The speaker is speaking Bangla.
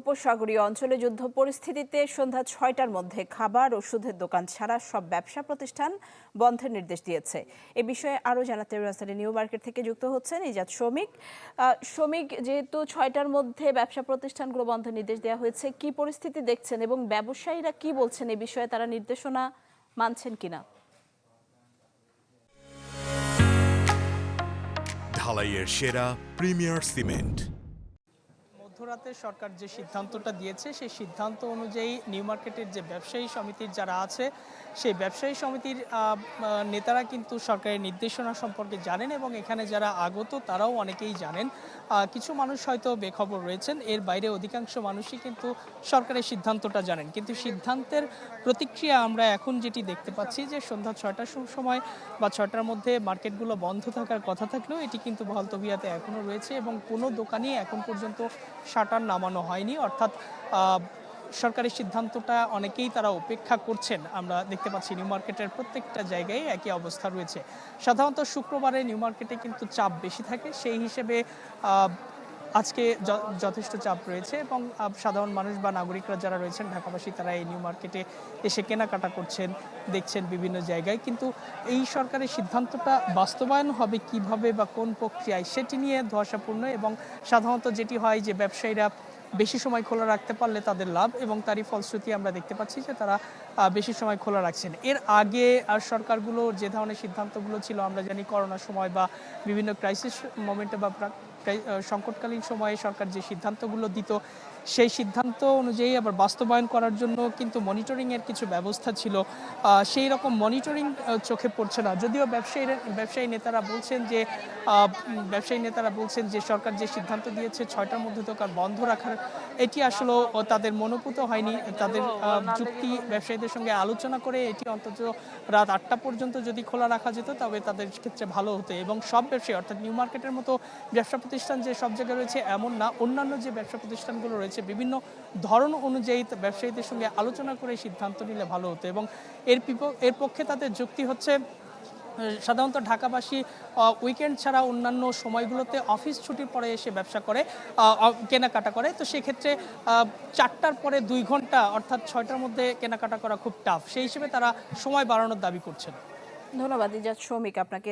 উপসাগরীয় অঞ্চলে যুদ্ধ পরিস্থিতিতে সন্ধ্যা ৬টার মধ্যে খাবার ও ওষুধের দোকান ছাড়া সব ব্যবসা প্রতিষ্ঠান বন্ধের নির্দেশ দিয়েছে। এ বিষয়ে আরও জানাতে রাজধানী নিউ মার্কেট থেকে যুক্ত হচ্ছেন ইজাদ শৌমিক। শৌমিক, যেহেতু ৬টার মধ্যে ব্যবসা প্রতিষ্ঠানগুলো বন্ধের নির্দেশ দেওয়া হয়েছে, কি পরিস্থিতি দেখছেন এবং ব্যবসায়ীরা কি বলছেন এ বিষয়ে, তারা নির্দেশনা মানছেন কিনা? ঢালাইয়ের সেরা প্রিমিয়ার সিমেন্ট। মধ্যরাতে সরকার যে সিদ্ধান্তটা দিয়েছে সেই সিদ্ধান্ত অনুযায়ী নিউ মার্কেটের যে ব্যবসায়ী সমিতির যারা আছে সেই ব্যবসায়ী সমিতির নেতারা কিন্তু সরকারের নির্দেশনা সম্পর্কে জানেন এবং এখানে যারা আগত তারাও অনেকেই জানেন। কিছু মানুষ হয়তো বেখবর রয়েছেন, এর বাইরে অধিকাংশ মানুষই কিন্তু সরকারের সিদ্ধান্তটা জানেন। কিন্তু সিদ্ধান্তের প্রতিক্রিয়া আমরা এখন যেটি দেখতে পাচ্ছি যে সন্ধ্যা ৬টার সময় বা ৬টার মধ্যে মার্কেটগুলো বন্ধ থাকার কথা থাকলেও এটি কিন্তু বহাল তবিয়াতে এখনও রয়েছে এবং কোনো দোকানই এখন পর্যন্ত শাটার নামানো হয়নি। অর্থাৎ সরকারি সিদ্ধান্তটা অনেকেই তারা উপেক্ষা করছেন। আমরা দেখতে পাচ্ছি নিউ মার্কেটের প্রত্যেকটা জায়গায় একই অবস্থা রয়েছে। সাধারণত শুক্রবারে নিউ মার্কেটে কিন্তু চাপ বেশি থাকে, সেই হিসেবে আজকে যথেষ্ট চাপ রয়েছে এবং সাধারণ মানুষ বা নাগরিকরা যারা রয়েছেন ঢাকাবাসী তারা এই নিউ মার্কেটে এসে কেনাকাটা করছেন, দেখছেন বিভিন্ন জায়গায়। কিন্তু এই সরকারের সিদ্ধান্তটা বাস্তবায়ন হবে কিভাবে বা কোন প্রক্রিয়ায় সেটি নিয়ে ধোঁয়াশাপূর্ণ এবং সাধারণত যেটি হয় যে ব্যবসায়ীরা বেশি সময় খোলা রাখতে পারলে তাদের লাভ এবং তারই ফলশ্রুতি আমরা দেখতে পাচ্ছি যে তারা বেশি সময় খোলা রাখছেন। এর আগে আর সরকারগুলো যে ধরনের সিদ্ধান্তগুলো ছিল আমরা জানি করোনার সময় বা বিভিন্ন ক্রাইসিস মোমেন্টে বা সংকটকালীন সময়ে সরকার যে সিদ্ধান্তগুলো দিত সেই সিদ্ধান্ত অনুযায়ী আবার বাস্তবায়ন করার জন্য কিন্তু মনিটরিংয়ের কিছু ব্যবস্থা ছিল। সেই রকম মনিটরিং চোখে পড়ছে না। যদিও ব্যবসায়ী নেতারা বলছেন যে সরকার যে সিদ্ধান্ত দিয়েছে ৬টার মধ্যে দোকান বন্ধ রাখার, এটি আসলে তাদের মনোপুত হয়নি। তাদের যুক্তি ব্যবসায়ীদের সঙ্গে আলোচনা করে এটি অন্তত রাত ৮টা পর্যন্ত যদি খোলা রাখা যেত তবে তাদের ক্ষেত্রে ভালো হতো এবং সব ব্যবসায়ী অর্থাৎ নিউ মার্কেটের মতো ব্যবসা প্রতিষ্ঠান যে সব জায়গায় রয়েছে এমন না, অন্যান্য যে ব্যবসা প্রতিষ্ঠানগুলো রয়েছে বিভিন্ন ধরন অনুযায়ী ব্যবসায়ীদের সঙ্গে আলোচনা করে সিদ্ধান্ত নিলে ভালো হতো এবং এর পক্ষে তাদের যুক্তি হচ্ছে সাধারণত ঢাকাবাসী উইকেন্ড ছাড়া অন্যান্য সময়গুলোতে অফিস ছুটির পরে এসে ব্যবসা করে, কেনাকাটা করে। তো সেক্ষেত্রে ৪টার পরে ২ ঘন্টা অর্থাৎ ৬টার মধ্যে কেনাকাটা করা খুব টাফ, সেই হিসেবে তারা সময় বাড়ানোর দাবি করছেন। ধন্যবাদ ইজাদ শৌমিক আপনাকে।